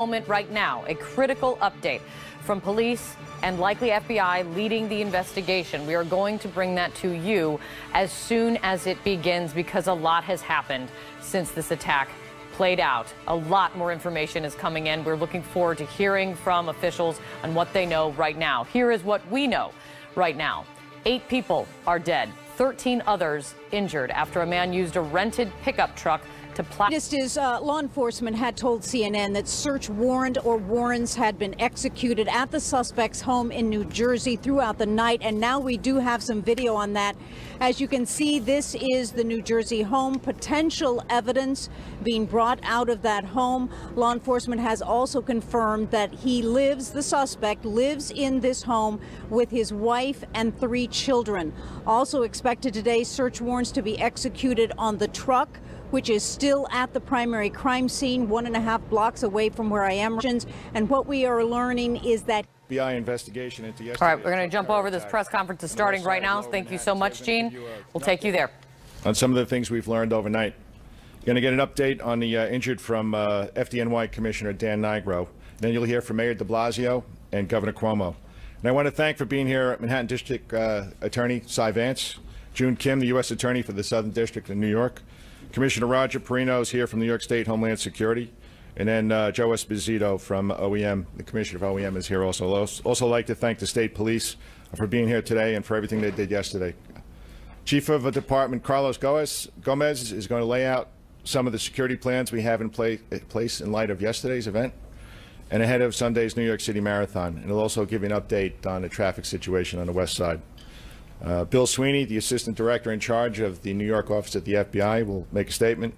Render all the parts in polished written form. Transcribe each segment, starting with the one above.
Moment right now, a critical update from police and likely FBI leading the investigation. We are going to bring that to you as soon as it begins because a lot has happened since this attack played out. A lot more information is coming in. We're looking forward to hearing from officials on what they know right now. Here is what we know right now. 8 people are dead, 13 others injured after a man used a rented pickup truck to latest is law enforcement had told CNN that search warrant or warrants had been executed at the suspect's home in New Jersey throughout the night, and now we do have some video on that. As you can see, this is the New Jersey home. Potential evidence being brought out of that home. Law enforcement has also confirmed that the suspect lives in this home with his wife and 3 children. Also expected today, search warrants to be executed on the truck, which is still at the primary crime scene, 1.5 blocks away from where I am. And what we are learning is that FBI investigation into yesterday. All right, we're going to jump over. This press conference is starting right now. Thank you so much, Gene. We'll take you there. On some of the things we've learned overnight. You're going to get an update on the injured from FDNY Commissioner Dan Nigro. Then you'll hear from Mayor de Blasio and Governor Cuomo. And I want to thank for being here Manhattan District Attorney Cy Vance, June Kim, the U.S. Attorney for the Southern District of New York, Commissioner Roger Perino is here from New York State Homeland Security, and then Joe Esposito from OEM, the Commissioner of OEM, is here also. Also like to thank the State Police for being here today and for everything they did yesterday. Chief of the Department Carlos Gomez is going to lay out some of the security plans we have in place in light of yesterday's event and ahead of Sunday's New York City Marathon. And he'll also give you an update on the traffic situation on the west side. Bill Sweeney, the Assistant Director in charge of the New York office at the FBI, will make a statement.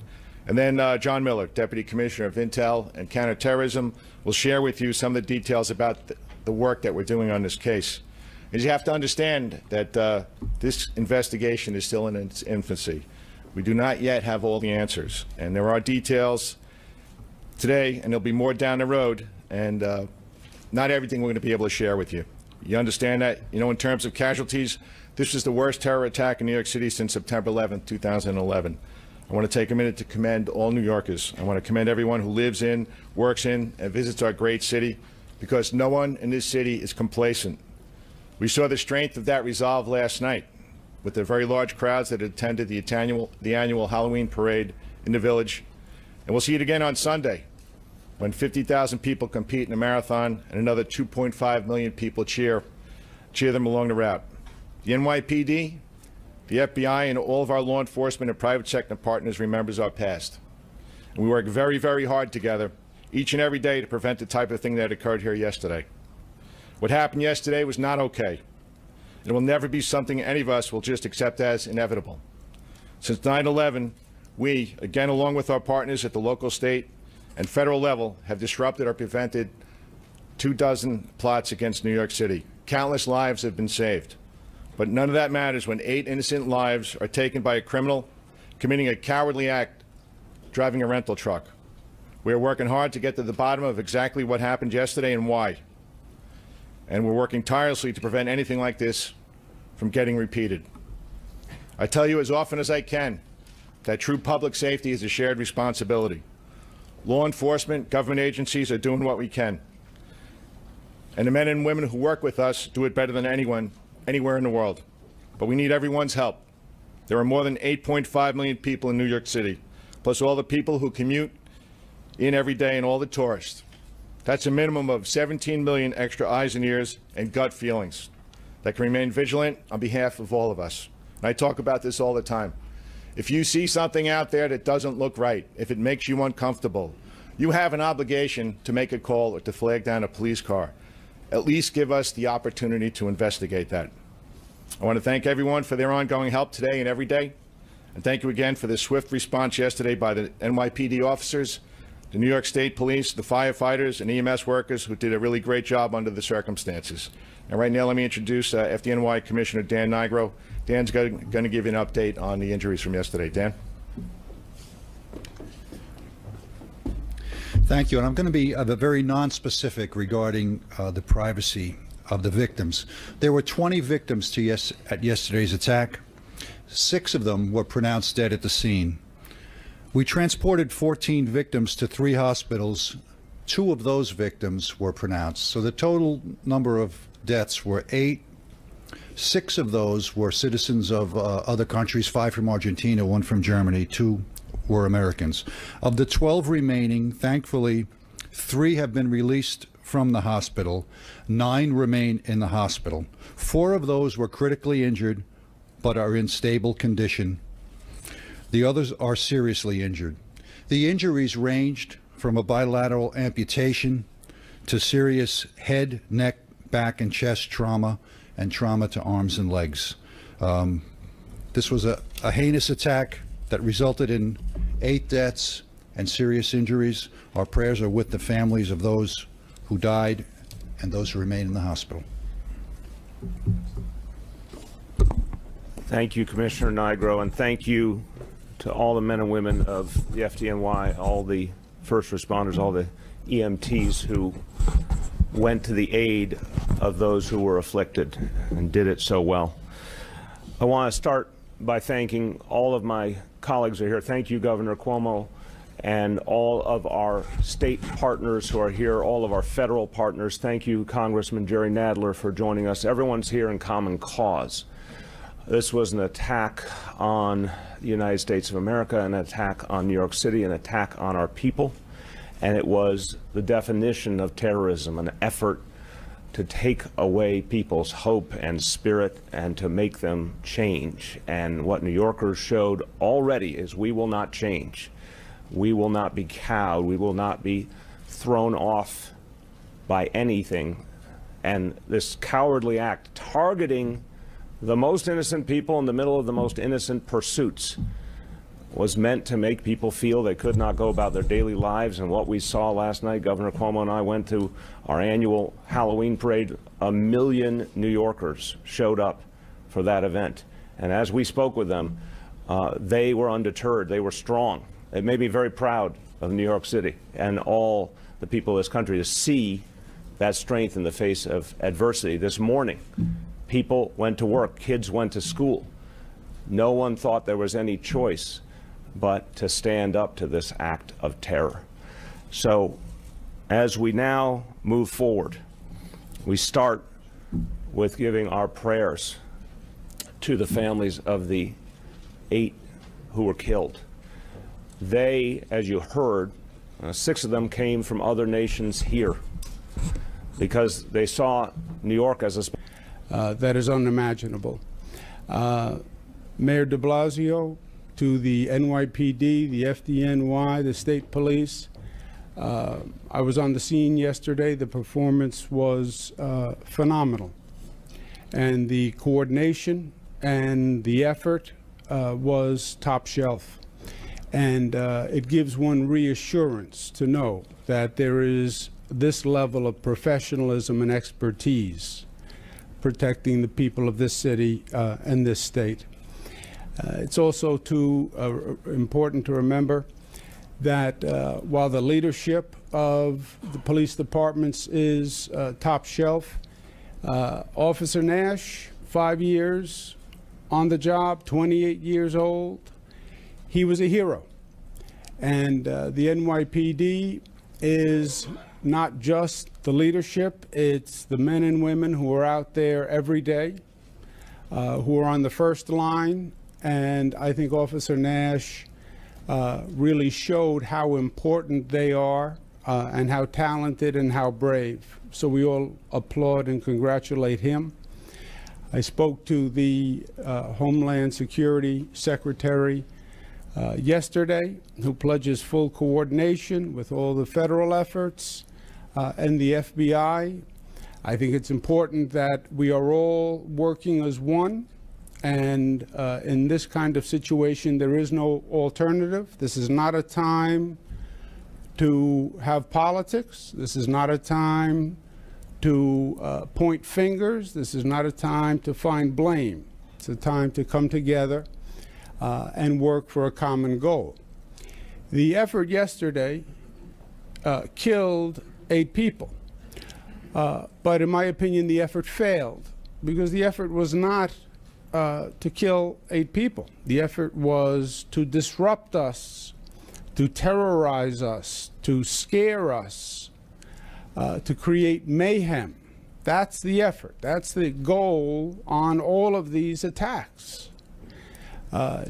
And then John Miller, Deputy Commissioner of Intel and Counterterrorism, will share with you some of the details about the work that we're doing on this case. And you have to understand that this investigation is still in its infancy. We do not yet have all the answers. And there are details today, and there'll be more down the road, and not everything we're going to be able to share with you. You understand that? You know, in terms of casualties, this is the worst terror attack in New York City since September 11, 2011. I want to take a minute to commend all New Yorkers. I want to commend everyone who lives in, works in, and visits our great city, because no one in this city is complacent. We saw the strength of that resolve last night with the very large crowds that attended the annual Halloween parade in the Village. And we'll see it again on Sunday, when 50,000 people compete in a marathon and another 2.5 million people cheer them along the route. The NYPD, the FBI, and all of our law enforcement and private sector partners remembers our past. And we work very, very hard together each and every day to prevent the type of thing that occurred here yesterday. What happened yesterday was not okay. It will never be something any of us will just accept as inevitable. Since 9/11, we, again along with our partners at the local, state, and federal level, have disrupted or prevented 24 plots against New York City. Countless lives have been saved. But none of that matters when 8 innocent lives are taken by a criminal committing a cowardly act driving a rental truck. We are working hard to get to the bottom of exactly what happened yesterday and why. And we're working tirelessly to prevent anything like this from getting repeated. I tell you as often as I can that true public safety is a shared responsibility. Law enforcement, government agencies are doing what we can. And the men and women who work with us do it better than anyone, anywhere in the world. But we need everyone's help. There are more than 8.5 million people in New York City, plus all the people who commute in every day and all the tourists. That's a minimum of 17 million extra eyes and ears and gut feelings that can remain vigilant on behalf of all of us. And I talk about this all the time. If you see something out there that doesn't look right, if it makes you uncomfortable, you have an obligation to make a call or to flag down a police car. At least give us the opportunity to investigate that. I want to thank everyone for their ongoing help today and every day. And thank you again for the swift response yesterday by the NYPD officers, the New York State Police, the firefighters, and EMS workers who did a really great job under the circumstances. And right now, let me introduce FDNY Commissioner Dan Nigro. Dan's going to give you an update on the injuries from yesterday. Dan? Thank you. And I'm going to be very non-specific regarding the privacy of the victims. There were 20 victims at yesterday's attack. 6 of them were pronounced dead at the scene. We transported 14 victims to 3 hospitals 2 of those victims were pronounced. So the total number of deaths were 8. 6 of those were citizens of other countries, 5 from Argentina, 1 from Germany, 2 were Americans. Of the 12 remaining, thankfully, 3 have been released from the hospital. 9 remain in the hospital. 4 of those were critically injured but are in stable condition. The others are seriously injured. The injuries ranged from a bilateral amputation to serious head, neck, back, and chest trauma and trauma to arms and legs. This was a heinous attack that resulted in 8 deaths and serious injuries. Our prayers are with the families of those who died and those who remain in the hospital. Thank you, Commissioner Nigro, and thank you to all the men and women of the FDNY, all the first responders, all the EMTs who went to the aid of those who were afflicted and did it so well. I want to start by thanking all of my colleagues who are here. Thank you, Governor Cuomo, and all of our state partners who are here, all of our federal partners. Thank you, Congressman Jerry Nadler, for joining us. Everyone's here in common cause. This was an attack on the United States of America, an attack on New York City, an attack on our people, and it was the definition of terrorism, an effort to take away people's hope and spirit and to make them change. And what New Yorkers showed already is we will not change. We will not be cowed. We will not be thrown off by anything. And this cowardly act targeting the most innocent people in the middle of the most innocent pursuits was meant to make people feel they could not go about their daily lives. And what we saw last night, Governor Cuomo and I went to our annual Halloween parade. 1 million New Yorkers showed up for that event. And as we spoke with them, they were undeterred. They were strong. They made me very proud of New York City and all the people of this country to see that strength in the face of adversity. This morning, people went to work, kids went to school. No one thought there was any choice but to stand up to this act of terror. So as we now move forward, we start with giving our prayers to the families of the 8 who were killed. They, as you heard, 6 of them came from other nations here because they saw New York as a that is unimaginable. Mayor de Blasio, to the NYPD, the FDNY, the state police. I was on the scene yesterday. The performance was phenomenal. And the coordination and the effort was top shelf. And it gives one reassurance to know that there is this level of professionalism and expertise protecting the people of this city and this state. It's also important to remember that while the leadership of the police departments is top shelf, Officer Nash, 5 years on the job, 28 years old, he was a hero. And the NYPD is not just the leadership, it's the men and women who are out there every day, who are on the first line. And I think Officer Nash really showed how important they are and how talented and how brave. So we all applaud and congratulate him. I spoke to the Homeland Security Secretary yesterday, who pledges full coordination with all the federal efforts and the FBI. I think it's important that we are all working as one. And in this kind of situation, there is no alternative. This is not a time to have politics. This is not a time to point fingers. This is not a time to find blame. It's a time to come together and work for a common goal. The effort yesterday killed 8 people. But in my opinion, the effort failed because the effort was not to kill 8 people. The effort was to disrupt us, to terrorize us, to scare us, to create mayhem. That's the effort. That's the goal on all of these attacks.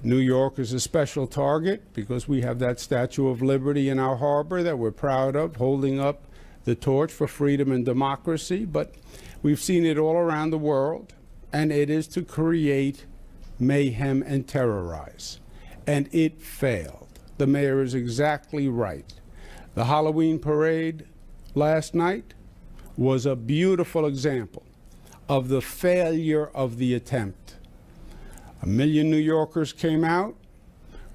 New York is a special target because we have that Statue of Liberty in our harbor that we're proud of, holding up the torch for freedom and democracy. But we've seen it all around the world, and it is to create mayhem and terrorize. And it failed. The mayor is exactly right. The Halloween parade last night was a beautiful example of the failure of the attempt. 1 million New Yorkers came out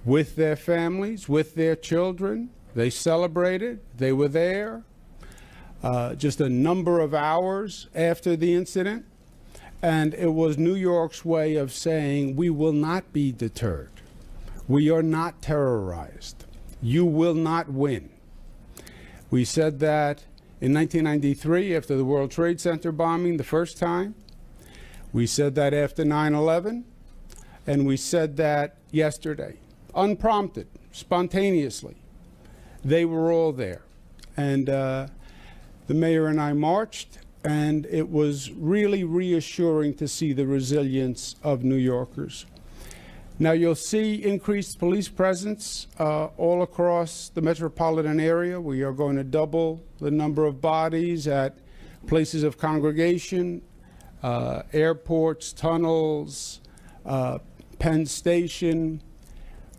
with their families, with their children. They celebrated. They were there just a number of hours after the incident. And it was New York's way of saying, we will not be deterred. We are not terrorized. You will not win. We said that in 1993, after the World Trade Center bombing the first time. We said that after 9/11. And we said that yesterday, unprompted, spontaneously. They were all there. And the mayor and I marched, and it was really reassuring to see the resilience of New Yorkers. Now, you'll see increased police presence all across the metropolitan area. We are going to double the number of bodies at places of congregation, airports, tunnels, Penn Station,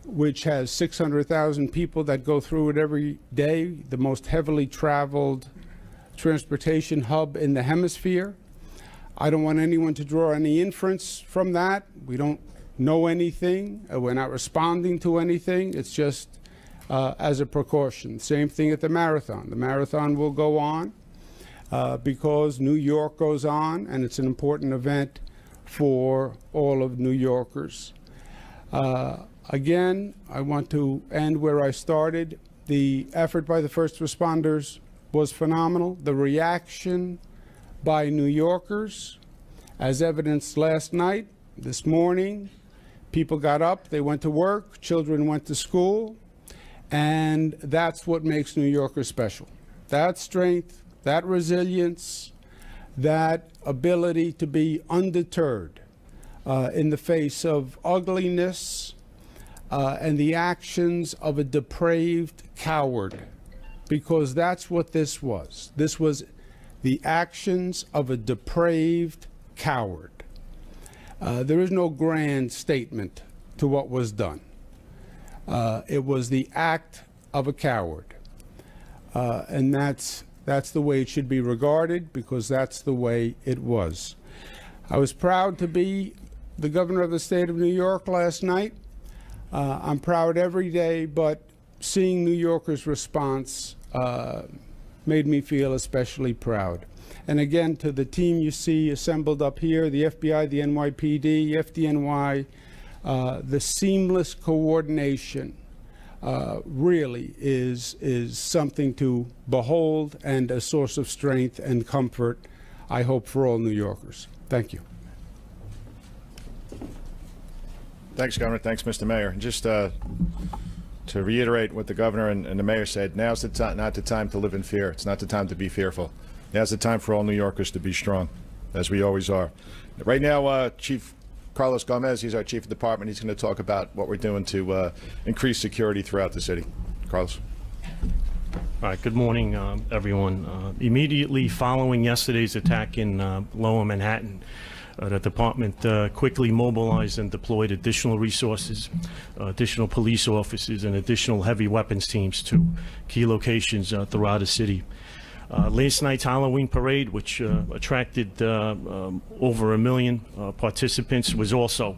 which has 600,000 people that go through it every day, the most heavily traveled transportation hub in the hemisphere. I don't want anyone to draw any inference from that. We don't know anything. We're not responding to anything. It's just as a precaution. Same thing at the marathon. The marathon will go on because New York goes on, and it's an important event for all of New Yorkers. Again, I want to end where I started. The effort by the first responders was phenomenal. The reaction by New Yorkers, as evidenced last night, this morning, people got up, they went to work, children went to school, and that's what makes New Yorkers special. That strength, that resilience, that ability to be undeterred in the face of ugliness and the actions of a depraved coward, because that's what this was. This was the actions of a depraved coward. There is no grand statement to what was done. It was the act of a coward. And that's the way it should be regarded, because that's the way it was. I was proud to be the governor of the state of New York last night. I'm proud every day, but seeing New Yorkers' response made me feel especially proud. And again, to the team you see assembled up here, the FBI, the NYPD, FDNY, the seamless coordination really is something to behold, and a source of strength and comfort, I hope, for all New Yorkers. Thank you. Thanks, Governor. Thanks, Mr. Mayor. And just to reiterate what the governor and the mayor said, now's not the time to live in fear. It's not the time to be fearful. Now's the time for all New Yorkers to be strong, as we always are. Right now, Chief Carlos Gomez, he's our chief of department. He's going to talk about what we're doing to increase security throughout the city. Carlos. All right, good morning, everyone. Immediately following yesterday's attack in Lower Manhattan, the department quickly mobilized and deployed additional resources, additional police officers, and additional heavy weapons teams to key locations throughout the city. Last night's Halloween parade, which attracted over 1 million participants, was also,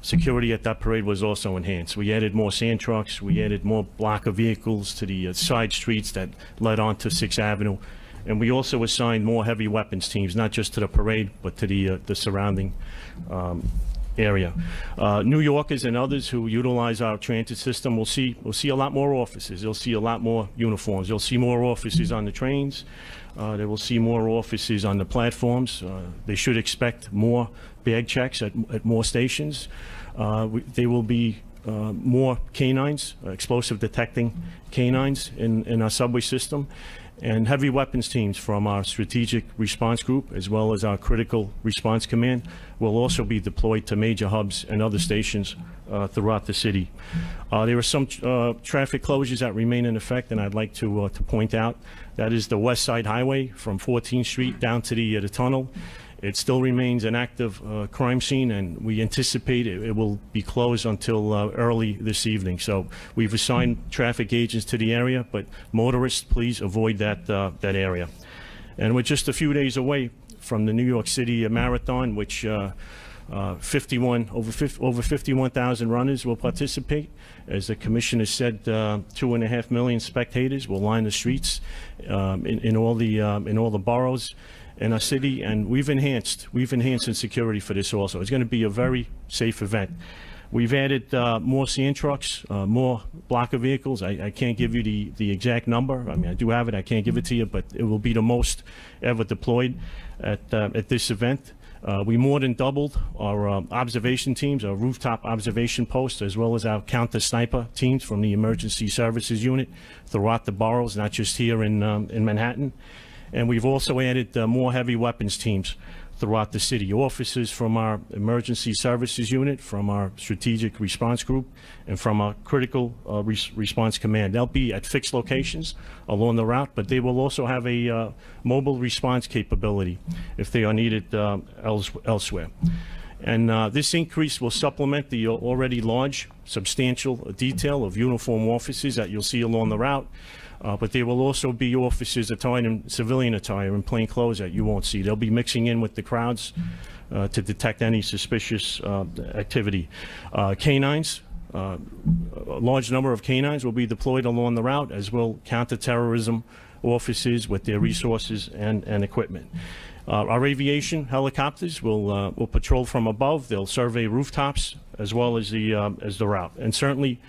security at that parade was also enhanced. We added more sand trucks, we added more blocker vehicles to the side streets that led onto 6th Avenue, and we also assigned more heavy weapons teams, not just to the parade, but to the surrounding area. New Yorkers and others who utilize our transit system will see a lot more officers. They'll see a lot more uniforms. They'll see more officers on the trains. They will see more officers on the platforms. They should expect more bag checks at more stations. There will be more canines, explosive detecting canines in our subway system. and heavy weapons teams from our Strategic Response Group, as well as our Critical Response Command, will also be deployed to major hubs and other stations throughout the city. There are some traffic closures that remain in effect, and I'd like to point out that is the West Side Highway from 14th Street down to the tunnel. It still remains an active crime scene, and we anticipate it will be closed until early this evening. So we've assigned traffic agents to the area, but motorists, please avoid that area. And we're just a few days away from the New York City Marathon, which over 51,000 runners will participate. As the commissioner said, 2.5 million spectators will line the streets in all the boroughs in our city, and we've enhanced in security for this also. It's going to be a very safe event. We've added more sand trucks, more blocker vehicles. I can't give you the exact number. I mean, I do have it. I can't give it to you, but it will be the most ever deployed at this event. We more than doubled our observation teams, our rooftop observation posts, as well as our counter-sniper teams from the Emergency Services Unit throughout the boroughs, not just here in Manhattan. And we've also added more heavy weapons teams throughout the city. Officers from our Emergency Services Unit, from our Strategic Response Group, and from our Critical Response Command. They'll be at fixed locations along the route, but they will also have a mobile response capability if they are needed elsewhere. And this increase will supplement the already large, substantial detail of uniform officers that you'll see along the route. But there will also be officers attired in civilian attire and plain clothes that you won't see. They'll be mixing in with the crowds to detect any suspicious activity. Canines, a large number of canines will be deployed along the route, as will counterterrorism officers with their resources and equipment. Our aviation helicopters will patrol from above. They'll survey rooftops as well as the route, and certainly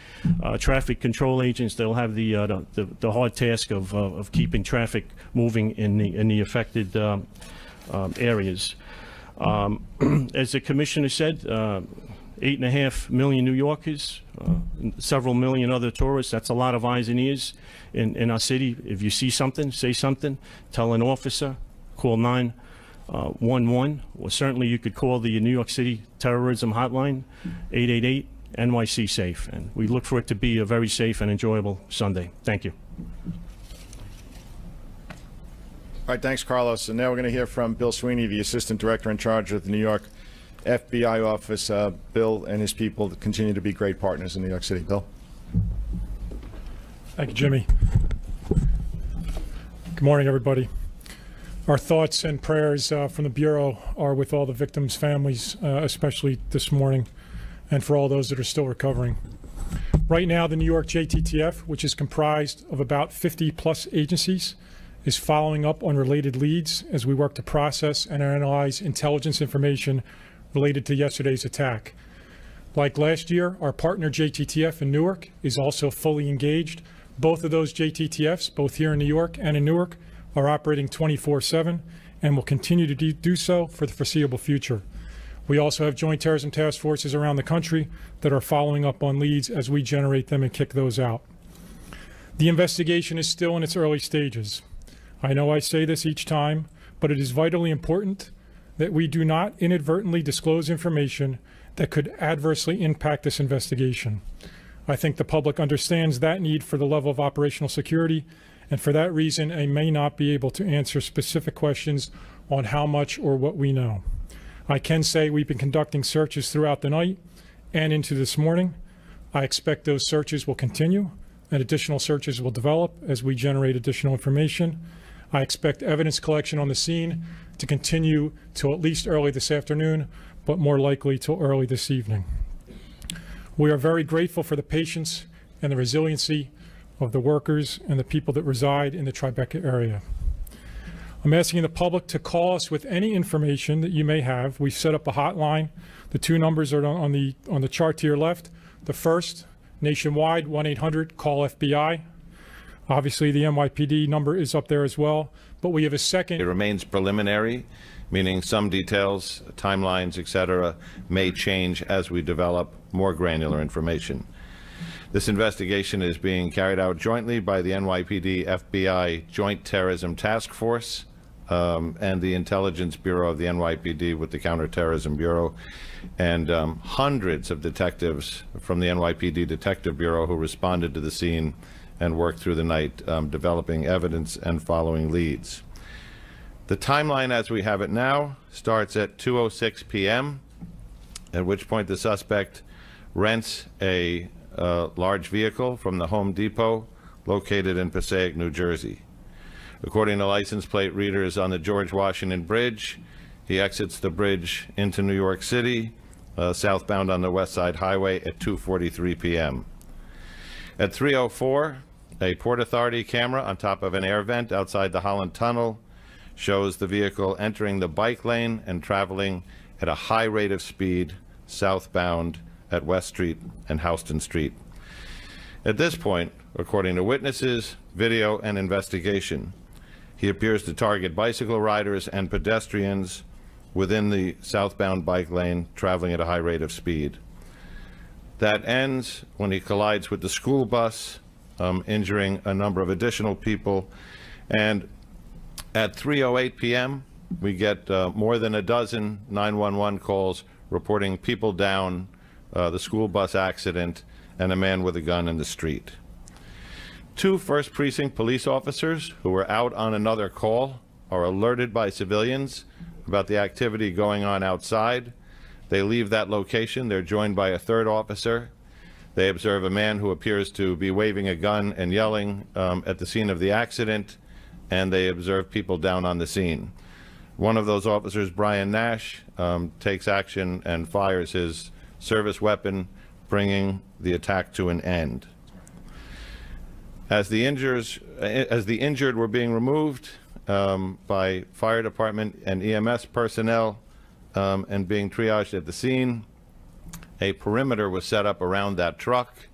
traffic control agents. They'll have the hard task of keeping traffic moving in the affected areas. As the commissioner said, 8.5 million New Yorkers, several million other tourists. That's a lot of eyes and ears in our city. If you see something, say something. Tell an officer. Call 911, or certainly you could call the New York City Terrorism Hotline, 888 NYC SAFE. And we look for it to be a very safe and enjoyable Sunday. Thank you. All right, thanks, Carlos. And now we're going to hear from Bill Sweeney, the Assistant Director in charge of the New York FBI office. Bill and his people continue to be great partners in New York City. Bill. Thank you, Jimmy. Good morning, everybody. Our thoughts and prayers from the Bureau are with all the victims' families, especially this morning, and for all those that are still recovering. Right now, the New York JTTF, which is comprised of about 50+ agencies, is following up on related leads as we work to process and analyze intelligence information related to yesterday's attack. Like last year, our partner JTTF in Newark is also fully engaged. Both of those JTTFs, both here in New York and in Newark, are operating 24/7 and will continue to do so for the foreseeable future. We also have joint terrorism task forces around the country that are following up on leads as we generate them and kick those out. The investigation is still in its early stages. I know I say this each time, but it is vitally important that we do not inadvertently disclose information that could adversely impact this investigation. I think the public understands that need for the level of operational security, and for that reason, I may not be able to answer specific questions on how much or what we know. I can say we've been conducting searches throughout the night and into this morning. I expect those searches will continue and additional searches will develop as we generate additional information. I expect evidence collection on the scene to continue till at least early this afternoon, but more likely till early this evening. We are very grateful for the patience and the resiliency of the workers and the people that reside in the Tribeca area. I'm asking the public to call us with any information that you may have. We've set up a hotline. The two numbers are on the chart to your left. The first, nationwide, 1-800-CALL-FBI. Obviously, the NYPD number is up there as well, but we have a second. It remains preliminary, meaning some details, timelines, etc., may change as we develop more granular information. This investigation is being carried out jointly by the NYPD FBI Joint Terrorism Task Force and the Intelligence Bureau of the NYPD with the Counterterrorism Bureau, and hundreds of detectives from the NYPD Detective Bureau who responded to the scene and worked through the night developing evidence and following leads. The timeline as we have it now starts at 2:06 p.m., at which point the suspect rents a large vehicle from the Home Depot located in Passaic, New Jersey. According to license plate readers on the George Washington Bridge, he exits the bridge into New York City, southbound on the West Side Highway at 2:43 p.m. At 3:04, a Port Authority camera on top of an air vent outside the Holland Tunnel shows the vehicle entering the bike lane and traveling at a high rate of speed southbound at West Street and Houston Street. At this point, according to witnesses, video, and investigation, he appears to target bicycle riders and pedestrians within the southbound bike lane traveling at a high rate of speed. That ends when he collides with the school bus, injuring a number of additional people. And at 3:08 p.m., we get more than a dozen 911 calls reporting people down, the school bus accident, and a man with a gun in the street. 2 First Precinct police officers who were out on another call are alerted by civilians about the activity going on outside. They leave that location. They're joined by a 3rd officer. They observe a man who appears to be waving a gun and yelling at the scene of the accident, and they observe people down on the scene. One of those officers, Brian Nash, takes action and fires his service weapon, bringing the attack to an end. As the injured were being removed by fire department and EMS personnel and being triaged at the scene, a perimeter was set up around that truck,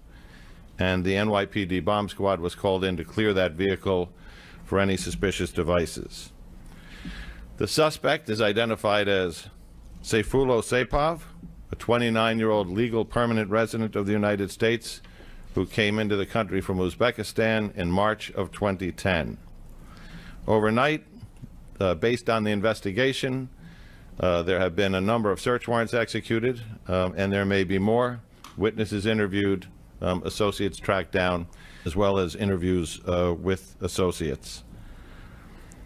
and the NYPD bomb squad was called in to clear that vehicle for any suspicious devices. The suspect is identified as Seyfulo Saipov, a 29-year-old legal permanent resident of the United States who came into the country from Uzbekistan in March of 2010. Overnight, based on the investigation, there have been a number of search warrants executed, and there may be more. Witnesses interviewed, associates tracked down, as well as interviews with associates.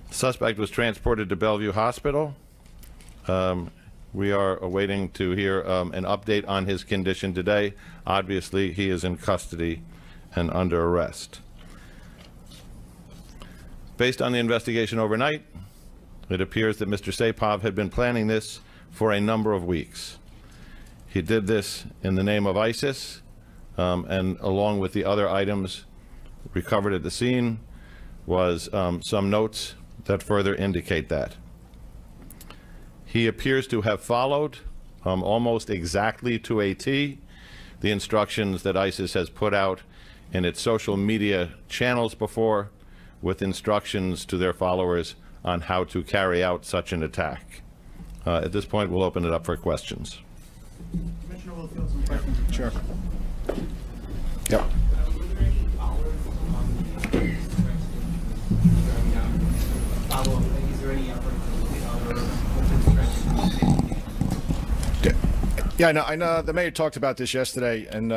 The suspect was transported to Bellevue Hospital. We are awaiting to hear an update on his condition today. Obviously, he is in custody and under arrest. Based on the investigation overnight, it appears that Mr. Saipov had been planning this for a number of weeks. He did this in the name of ISIS, and along with the other items recovered at the scene was some notes that further indicate that. He appears to have followed almost exactly to a T the instructions that ISIS has put out in its social media channels before, with instructions to their followers on how to carry out such an attack. At this point, we'll open it up for questions. Commissioner, we'll field some questions. Sure. Yep. Were there any followers follow-up? Is there any effort to other Yeah, I know the mayor talked about this yesterday, and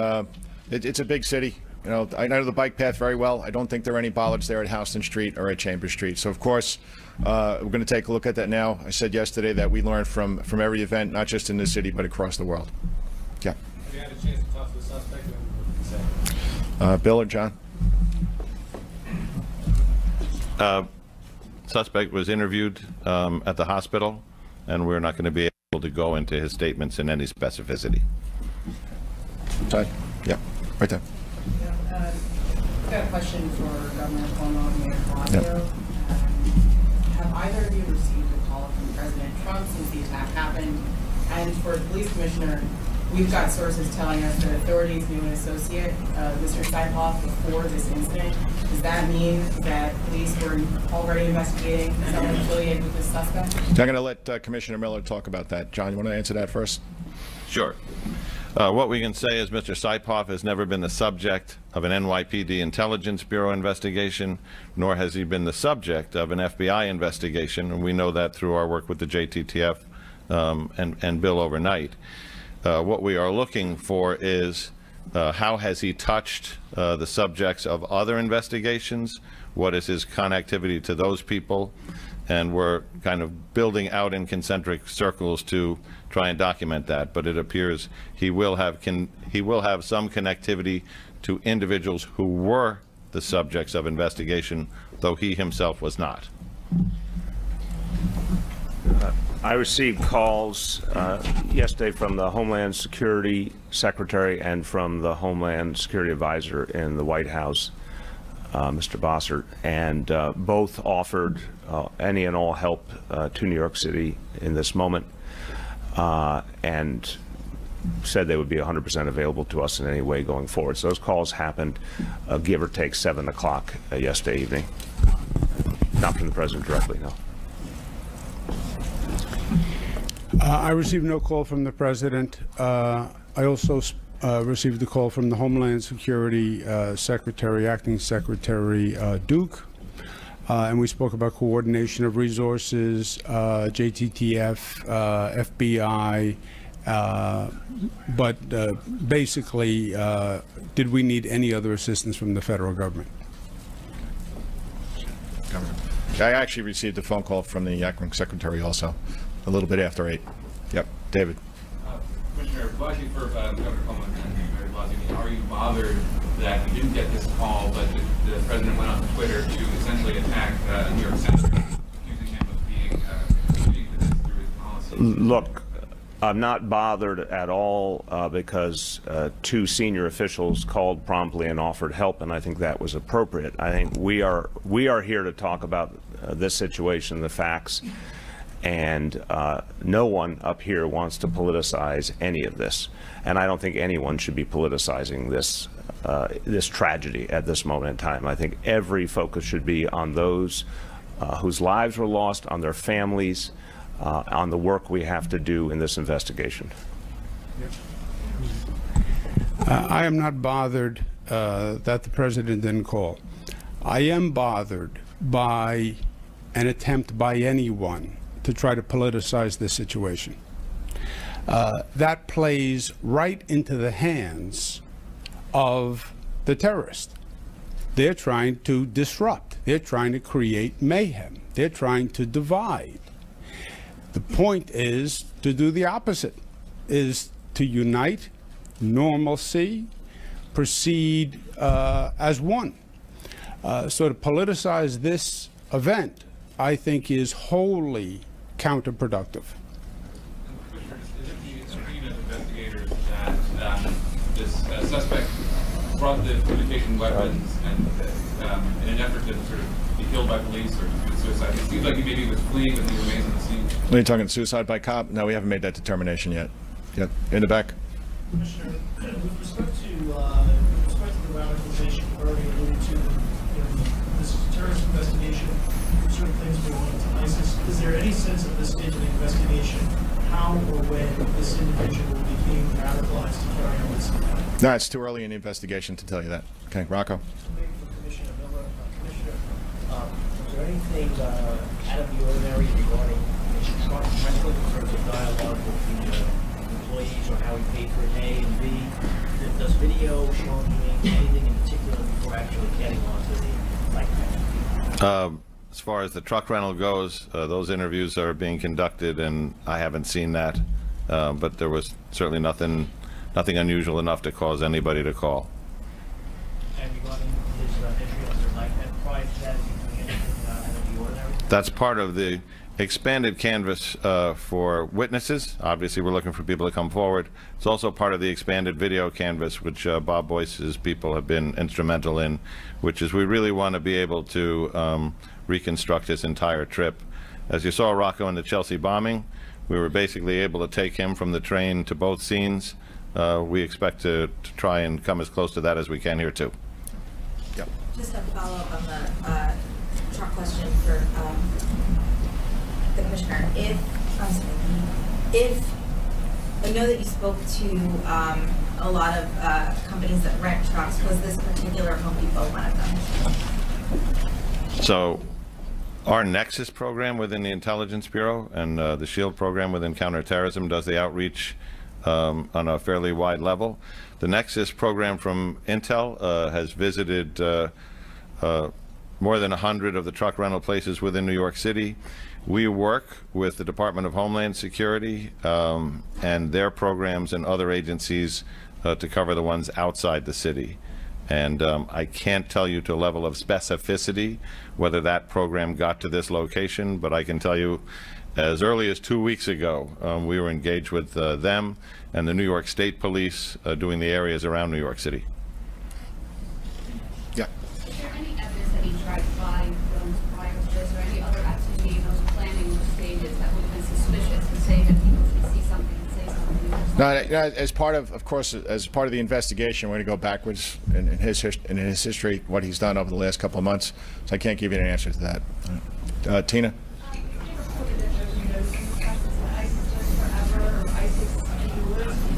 it's a big city. You know, I know the bike path very well. I don't think there are any bollards there at Houston Street or at Chambers Street. So, of course, we're going to take a look at that now. I said yesterday that we learn from every event, not just in this city, but across the world. Yeah. Have you had a chance to talk to the suspect? What did he say? Bill or John? Suspect was interviewed at the hospital, and we're not going to be able to go into his statements in any specificity. Side? Yeah, right there. I've got a question for Governor Cuomo and Mayor Blasio. Yep. Have either of you received a call from President Trump since the attack happened? And for the police commissioner, we've got sources telling us that authorities knew an associate, Mr. Saipov, before this incident. Does that mean that police were already investigating someone affiliated with this suspect? I'm going to let Commissioner Miller talk about that. John, you want to answer that first? Sure. What we can say is Mr. Saipoff has never been the subject of an NYPD Intelligence Bureau investigation, nor has he been the subject of an FBI investigation, and we know that through our work with the JTTF and Bill overnight. What we are looking for is how has he touched the subjects of other investigations, what is his connectivity to those people, and we're kind of building out in concentric circles to try and document that. But it appears he will have some connectivity to individuals who were the subjects of investigation, though he himself was not. I received calls yesterday from the Homeland Security Secretary and from the Homeland Security Advisor in the White House, Mr. Bossert, and both offered any and all help to New York City in this moment, and said they would be 100% available to us in any way going forward. So those calls happened, give or take 7 o'clock yesterday evening. Not from the President directly, no. I received no call from the President. I also received a call from the Homeland Security Secretary, Acting Secretary Duke, and we spoke about coordination of resources, JTTF, FBI, but basically, did we need any other assistance from the federal government? I actually received a phone call from the Acting Secretary also, a little bit after 8. Yep, David. Commissioner, blushing for Governor Cuomo and Mayor Blasey, are you bothered that you didn't get this call, but the President went on Twitter to essentially attack New York Senator, accusing him of being contributing to this through his policies? Look, I'm not bothered at all because 2 senior officials called promptly and offered help, and I think that was appropriate. I think we are here to talk about this situation, the facts, and no one up here wants to politicize any of this, and I don't think anyone should be politicizing this this tragedy at this moment in time. I think every focus should be on those whose lives were lost, on their families, on the work we have to do in this investigation. I am not bothered that the President didn't call. I am bothered by an attempt by anyone to try to politicize this situation. That plays right into the hands of the terrorist. They're trying to disrupt. They're trying to create mayhem. They're trying to divide. The point is to do the opposite, is to unite, normalcy, proceed as one. So to politicize this event, I think, is wholly counterproductive. Is it the opinion of investigators that this suspect brought the communication weapons and in an effort to sort of be killed by police or commit suicide? It seems like he maybe was fleeing, but he remains on the scene. Are you talking suicide by cop? No, we haven't made that determination yet. Yep, in the back. Commissioner, with respect to the radicalization you already alluded to, this terrorist investigation, certain things belonging to ISIS, is there any sense at this stage of the investigation how or when this individual became radicalized to carry on this attack? No, it's too early in the investigation to tell you that. Okay, Rocco. Maybe for Commissioner Miller. Commissioner, was there anything out of the ordinary regarding Michael in terms of dialogue with the employees or how he paid for an A and B? Does video showing him anything in particular before actually getting onto the like? As far as the truck rental goes, those interviews are being conducted, and I haven't seen that. But there was certainly nothing unusual enough to cause anybody to call. And regarding his entry as a life prior to that, is he doing anything out of the ordinary? That's part of the expanded canvas for witnesses. Obviously, we're looking for people to come forward. It's also part of the expanded video canvas, which Bob Boyce's people have been instrumental in, which is we really want to be able to reconstruct his entire trip. As you saw Rocco in the Chelsea bombing, we were basically able to take him from the train to both scenes. We expect to try and come as close to that as we can here too. Yep. Just a follow-up on the truck question for the Commissioner. If I know that you spoke to a lot of companies that rent trucks. Was this particular Home Depot one of them? So our Nexus program within the Intelligence Bureau and the SHIELD program within counterterrorism does the outreach on a fairly wide level. The Nexus program from Intel has visited more than 100 of the truck rental places within New York City. We work with the Department of Homeland Security and their programs and other agencies to cover the ones outside the city. And I can't tell you to a level of specificity whether that program got to this location, but I can tell you as early as 2 weeks ago, we were engaged with them and the New York State Police doing the areas around New York City. Is there any evidence that he tried to buy films prior to this, or any other activity in those planning stages that would have been suspicious to say that people should see something and say something? No, as part of course, as part of the investigation, we're going to go backwards in his history, what he's done over the last couple of months. So I can't give you an answer to that. Tina.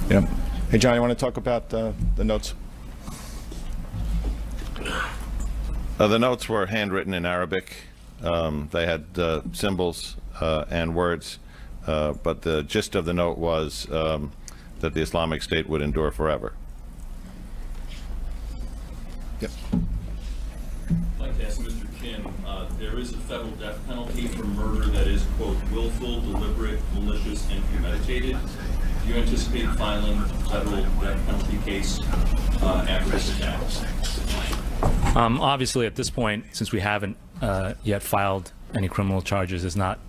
Yep. Hey, John, you want to talk about the notes? The notes were handwritten in Arabic. They had symbols and words, but the gist of the note was that the Islamic State would endure forever. Yep. I'd like to ask Mr. Kim, there is a federal death penalty for murder that is, quote, willful, deliberate, malicious, and premeditated. Do you anticipate filing a federal death penalty case after this attack? Obviously, at this point, since we haven't yet filed any criminal charges, there's not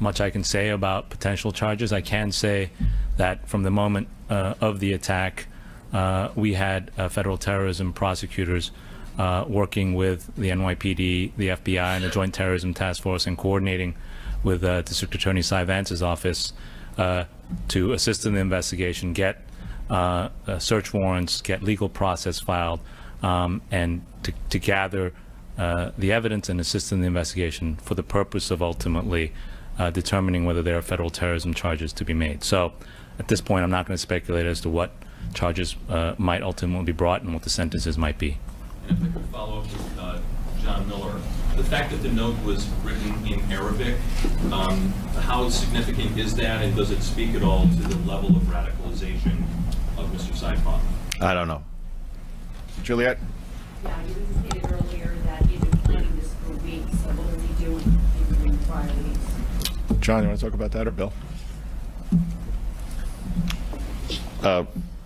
much I can say about potential charges. I can say that from the moment of the attack, we had federal terrorism prosecutors working with the NYPD, the FBI, and the Joint Terrorism Task Force, and coordinating with District Attorney Cy Vance's office to assist in the investigation, get search warrants, get legal process filed, and to gather the evidence and assist in the investigation for the purpose of ultimately determining whether there are federal terrorism charges to be made. So at this point, I'm not going to speculate as to what charges might ultimately be brought and what the sentences might be. And if I could follow up with John Miller, the fact that the note was written in Arabic, how significant is that, and does it speak at all to the level of radicalization of Mr. Saipov? I don't know. Juliet? Yeah, you indicated earlier that he'd been planning this for weeks, so what was he doing in the prior weeks? John, you want to talk about that, or Bill?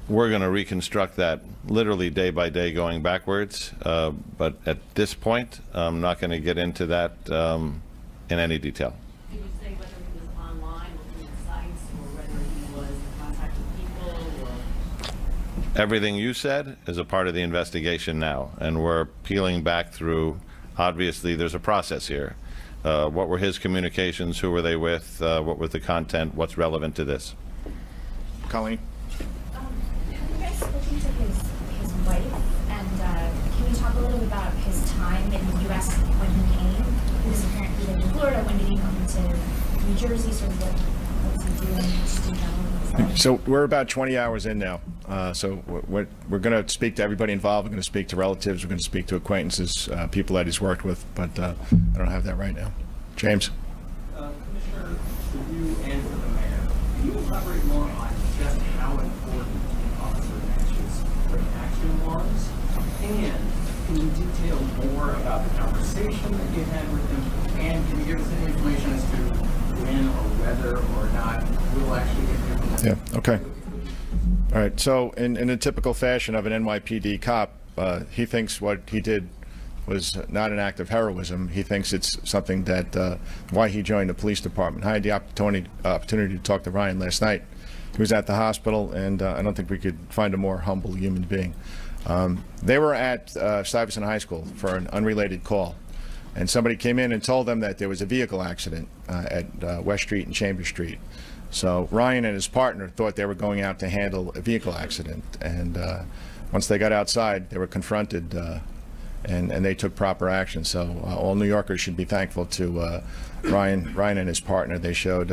We're going to reconstruct that literally day by day going backwards, but at this point, I'm not going to get into that in any detail. Can you say whether he was online, looking at sites, or whether he was in contact with people, or? Everything you said is a part of the investigation now, and we're peeling back through. Obviously, there's a process here. What were his communications? Who were they with? What was the content? What's relevant to this? Colleen? Have you guys spoken to his wife? And can you talk a little bit about his time in the U.S. when he came? He was apparently living in Florida. When did he come to New Jersey? Sort of what was he doing just in general? So we're about 20 hours in now. So we're going to speak to everybody involved. We're going to speak to relatives. We're going to speak to acquaintances, people that he's worked with. But I don't have that right now. James? Commissioner, for you and for the mayor, can you elaborate more on just how important Officer Natch's reaction was? And can you detail more about the conversation that you had with him? And can you give us any information as to when or whether or not we'll actually get the information? Yeah, okay. All right, so in a typical fashion of an NYPD cop, he thinks what he did was not an act of heroism. He thinks it's something that, why he joined the police department. I had the opportunity to talk to Ryan last night. He was at the hospital, and I don't think we could find a more humble human being. They were at Stuyvesant High School for an unrelated call, and somebody came in and told them that there was a vehicle accident at West Street and Chambers Street. So Ryan and his partner thought they were going out to handle a vehicle accident, and once they got outside, they were confronted, and they took proper action. So all New Yorkers should be thankful to Ryan and his partner. They showed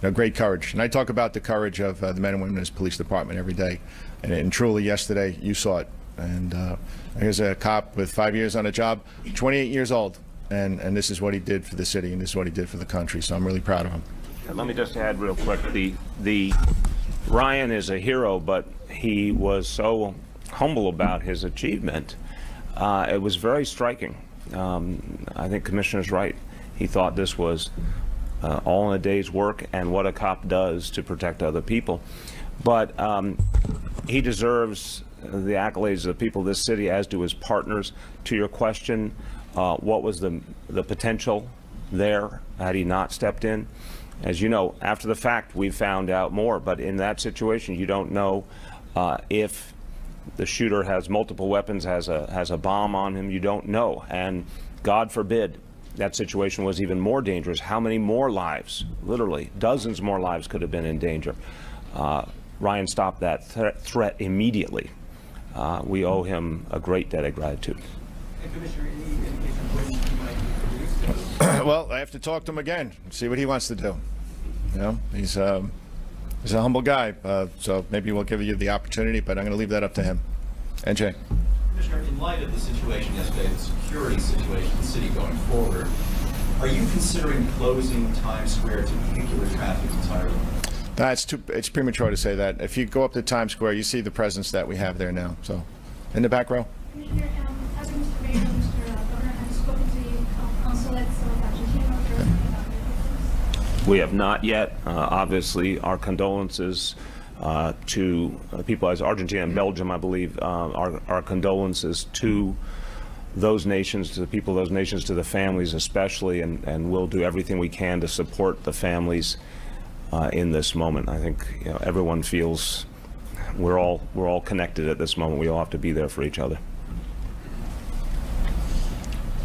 great courage. And I talk about the courage of the men and women in this police department every day. And truly, yesterday, you saw it. And here's a cop with 5 years on a job, 28 years old. And this is what he did for the city, and this is what he did for the country. So I'm really proud of him. Let me just add real quick. The Ryan is a hero, but he was so humble about his achievement. It was very striking. I think Commissioner's right. He thought this was all in a day's work and what a cop does to protect other people. But he deserves the accolades of the people of this city, as do his partners. To your question, what was the potential there had he not stepped in? As you know, after the fact, we've found out more, but in that situation, you don't know if the shooter has multiple weapons, has a bomb on him. You don't know, and God forbid that situation was even more dangerous. How many more lives, literally dozens more lives, could have been in danger? Ryan stopped that threat immediately. We owe him a great debt of gratitude. Well, I have to talk to him again and see what he wants to do. You know, he's a humble guy, so maybe we'll give you the opportunity, but I'm going to leave that up to him. NJ. Commissioner, in light of the situation yesterday, the security situation in the city going forward, are you considering closing Times Square to vehicular traffic entirely? It's premature to say that. If you go up to Times Square, you see the presence that we have there now. So, in the back row. Commissioner, as Mr. Mayor and Mr. Governor have spoken to the consulates of Argentina or Germany about their victims? We have not yet. Obviously, our condolences to people as Argentina and Belgium, I believe, our condolences to those nations, to the people of those nations, to the families especially, and we'll do everything we can to support the families in this moment. I think everyone feels we're all connected at this moment. We all have to be there for each other.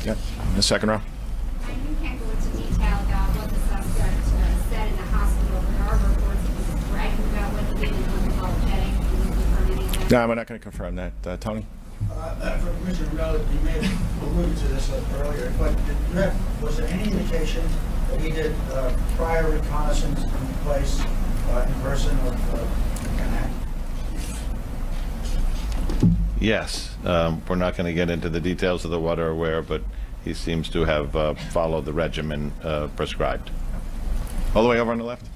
Yeah, in the second row. You can't go into detail about what the suspect said in the hospital, but there are reports that he was bragging about what he did and unapologetic. Can you confirm anything? No, we're not going to confirm that. Tony? For Commissioner Rowley, you may have alluded to this earlier, but was there any indication that he did prior reconnaissance in place in person of Manhattan? Yes. We're not going to get into the details of the what or where, but he seems to have followed the regimen prescribed. All the way over on the left.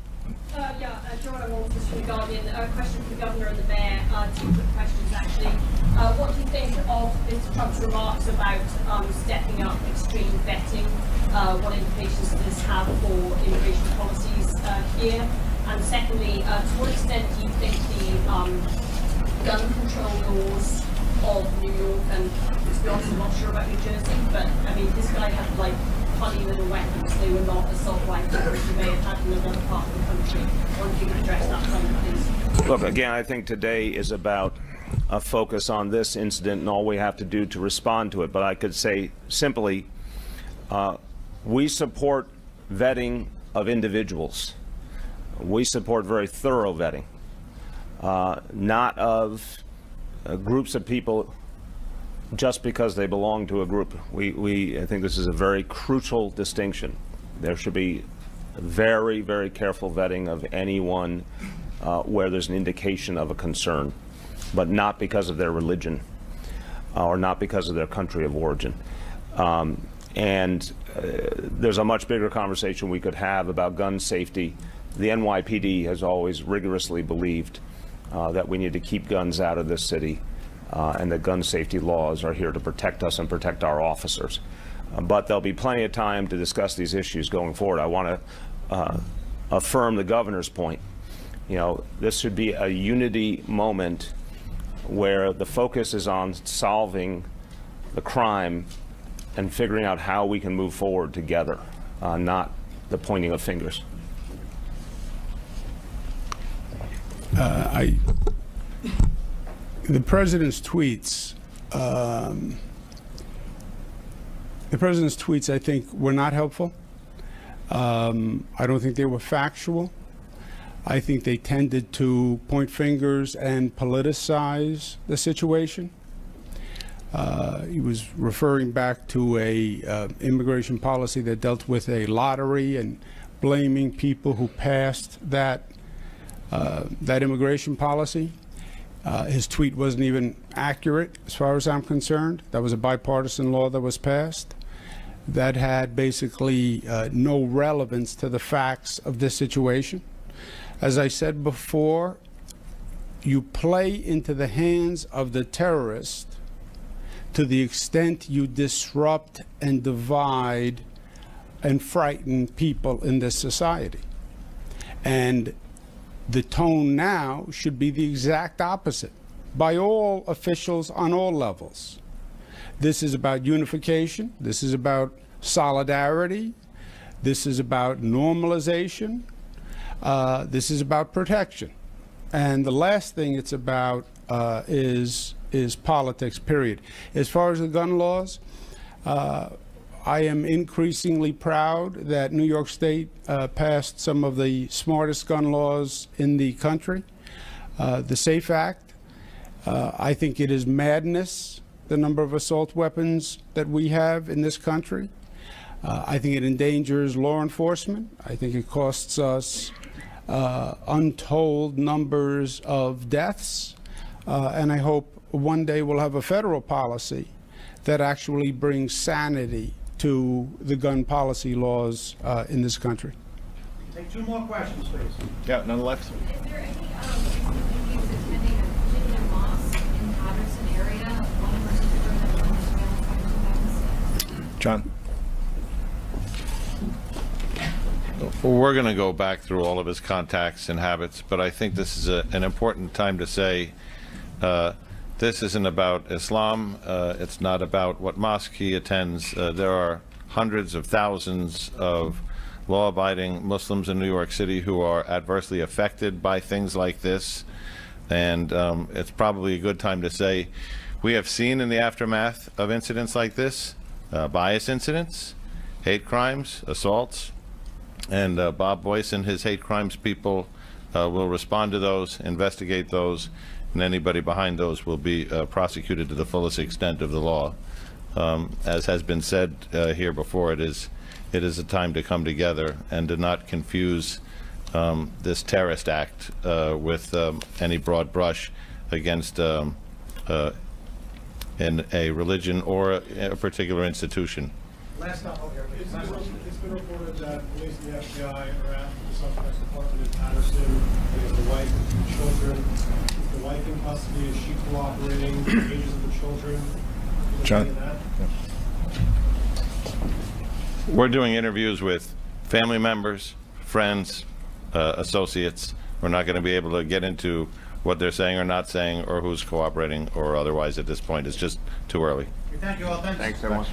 Joanna Walters from The Guardian. A question for the Governor and the Mayor. Two quick questions, actually. What do you think of Mr. Trump's remarks about stepping up extreme vetting? What implications does this have for immigration policies here? And secondly, to what extent do you think the gun control laws of New York, and to be honest, I'm not sure about New Jersey, but I mean, this guy had like funny little weapons. They were not assault rifles, which you may have had in another part of the country. I wonder if you could address that comment, please. Look, again, I think today is about a focus on this incident and all we have to do to respond to it. But I could say simply, we support vetting of individuals. We support very thorough vetting, not of groups of people just because they belong to a group. I think this is a very crucial distinction. There should be very, very careful vetting of anyone where there's an indication of a concern, but not because of their religion or not because of their country of origin. There's a much bigger conversation we could have about gun safety. The NYPD has always rigorously believed that we need to keep guns out of this city, and that gun safety laws are here to protect us and protect our officers. But there'll be plenty of time to discuss these issues going forward. I want to affirm the governor's point. This should be a unity moment where the focus is on solving the crime and figuring out how we can move forward together, not the pointing of fingers. The president's tweets, I think, were not helpful. I don't think they were factual. I think they tended to point fingers and politicize the situation. He was referring back to a immigration policy that dealt with a lottery and blaming people who passed that immigration policy. His tweet wasn't even accurate as far as I'm concerned. That was a bipartisan law that was passed that had basically no relevance to the facts of this situation. As I said before, you play into the hands of the terrorist to the extent you disrupt and divide and frighten people in this society. And the tone now should be the exact opposite by all officials on all levels. This is about unification. This is about solidarity. This is about normalization. This is about protection. And the last thing it's about is politics, period. As far as the gun laws, I am increasingly proud that New York State passed some of the smartest gun laws in the country. The SAFE Act, I think it is madness, the number of assault weapons that we have in this country. I think it endangers law enforcement. I think it costs us untold numbers of deaths. And I hope one day we'll have a federal policy that actually brings sanity to the gun policy laws in this country. Take 2 more questions, please. Yeah, none left. Is there any interviews attending a Virginia mosque in Patterson area? One in particular that was surveillance on 2006? John? We're going to go back through all of his contacts and habits, but I think this is an important time to say this isn't about Islam. It's not about what mosque he attends. There are hundreds of thousands of law-abiding Muslims in New York City who are adversely affected by things like this. And it's probably a good time to say we have seen in the aftermath of incidents like this, bias incidents, hate crimes, assaults, and Bob Boyce and his hate crimes people will respond to those, investigate those, and anybody behind those will be prosecuted to the fullest extent of the law. As has been said here before, it is a time to come together and to not confuse this terrorist act with any broad brush against in a religion or a particular institution. Last up, It's been reported that police and the FBI are at the suspect's apartment in Patterson. He has the wife and 2 children. Is the wife in custody? Is she cooperating? The ages of the children? John? Yeah. We're doing interviews with family members, friends, associates. We're not going to be able to get into what they're saying or not saying or who's cooperating or otherwise at this point. It's just too early. Thank you all. Thanks, everyone.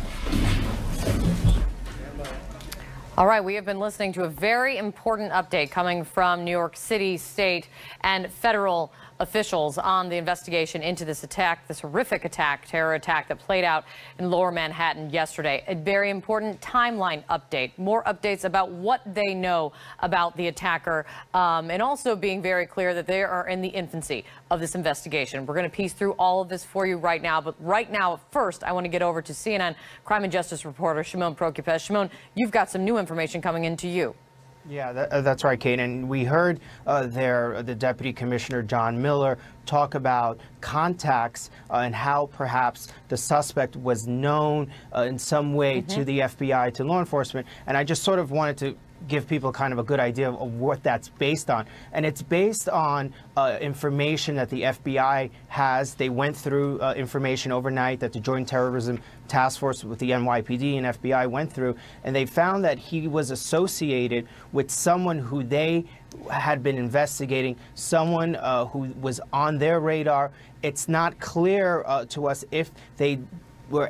All right, we have been listening to a very important update coming from New York City, state, and federal officials on the investigation into this attack, this horrific attack, terror attack that played out in Lower Manhattan yesterday. A very important timeline update, more updates about what they know about the attacker, and also being very clear that they are in the infancy of this investigation. We're going to piece through all of this for you right now, but right now, first, I want to get over to CNN crime and justice reporter Shimon Prokupecz. Shimon, you've got some new information coming into you. Yeah, that's right, Kate. And we heard the Deputy Commissioner John Miller talk about contacts and how perhaps the suspect was known in some way to the FBI, to law enforcement. And I just sort of wanted to give people kind of a good idea of what that's based on. And it's based on information that the FBI has. They went through information overnight that the Joint Terrorism Task Force with the NYPD and FBI went through, and they found that he was associated with someone who they had been investigating, someone who was on their radar. It's not clear to us if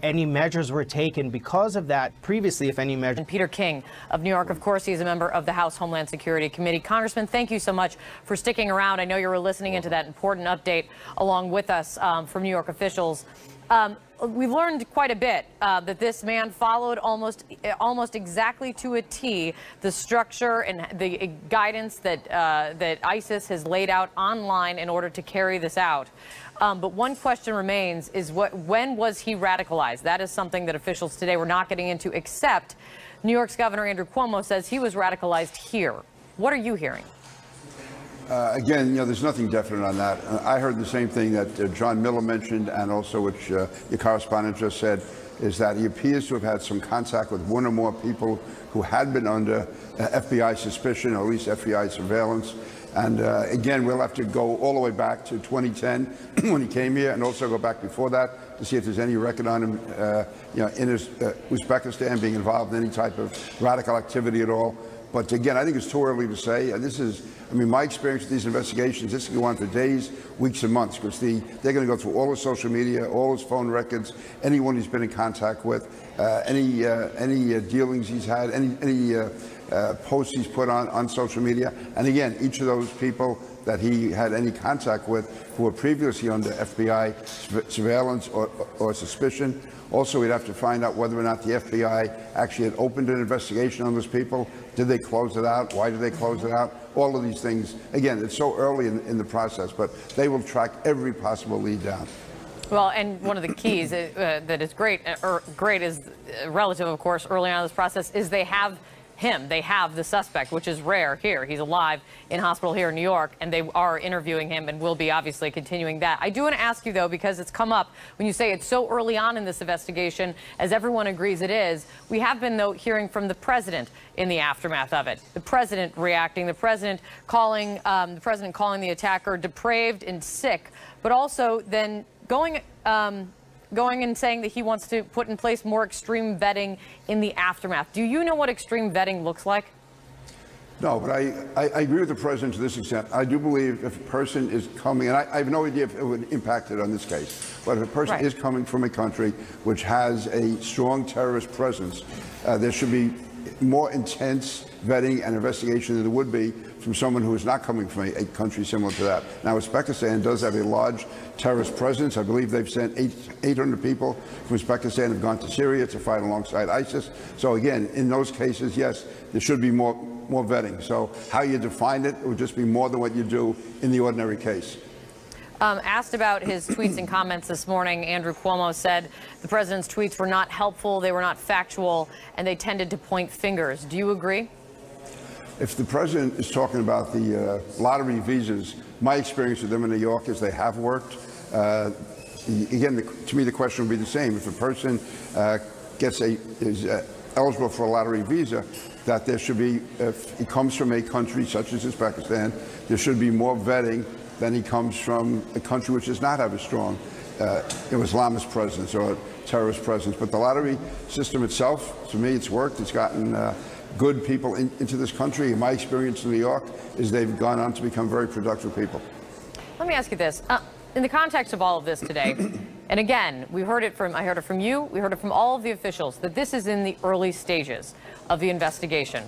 any measures were taken because of that previously, if any measures. And Peter King of New York, of course, he's a member of the House Homeland Security Committee. Congressman, thank you so much for sticking around. I know you were listening into that important update along with us from New York officials. We've learned quite a bit that this man followed almost exactly to a T the structure and the guidance that that ISIS has laid out online in order to carry this out. But one question remains is when was he radicalized? That is something that officials today were not getting into, except New York's Governor Andrew Cuomo says he was radicalized here. What are you hearing? Again, there's nothing definite on that. I heard the same thing that John Miller mentioned, and also which your correspondent just said, is that he appears to have had some contact with one or more people who had been under FBI suspicion, or at least FBI surveillance. And again, we'll have to go all the way back to 2010 when he came here, and also go back before that to see if there's any record on him, in Uzbekistan being involved in any type of radical activity at all. But again, I think it's too early to say. This is, my experience with these investigations, this can go on for days, weeks, and months, because they're going to go through all his social media, all his phone records, anyone he's been in contact with, any dealings he's had, any posts he's put on social media. And again, each of those people that he had any contact with who were previously under FBI surveillance or suspicion. Also, we'd have to find out whether or not the FBI actually had opened an investigation on those people. Did they close it out? Why did they close it out? All of these things. Again, it's so early in the process, but they will track every possible lead down. Well, and one of the keys that is great is relative, of course, early on in this process, is they have him. They have the suspect, which is rare here. He's alive in hospital here in New York, and they are interviewing him and will be obviously continuing that. I do want to ask you, though, because it's come up when you say it's so early on in this investigation, as everyone agrees it is. We have been, though, hearing from the president in the aftermath of it. The president reacting, the president calling the attacker depraved and sick, but also then going and saying that he wants to put in place more extreme vetting in the aftermath. Do you know what extreme vetting looks like? No, but I agree with the president to this extent. I do believe if a person is coming, and I have no idea if it would impact it on this case, but if a person is coming from a country which has a strong terrorist presence, there should be more intense vetting and investigation than there would be from someone who is not coming from a country similar to that. Now, Uzbekistan does have a large terrorist presence. I believe they've sent 800 people from Uzbekistan have gone to Syria to fight alongside ISIS. So again, in those cases, yes, there should be more vetting. So how you define it would just be more than what you do in the ordinary case. Asked about his tweets and comments this morning, Andrew Cuomo said the president's tweets were not helpful, they were not factual, and they tended to point fingers. Do you agree? If the president is talking about the lottery visas, my experience with them in New York is they have worked. Again, to me, the question would be the same. If a person is eligible for a lottery visa, that there should be, if he comes from a country such as Uzbekistan, there should be more vetting than he comes from a country which does not have a strong Islamist presence or terrorist presence. But the lottery system itself, to me, it's worked. It's gotten good people into this country. My experience in New York is they've gone on to become very productive people. Let me ask you this. In the context of all of this today, and again, I heard it from you, we heard it from all of the officials, that this is in the early stages of the investigation.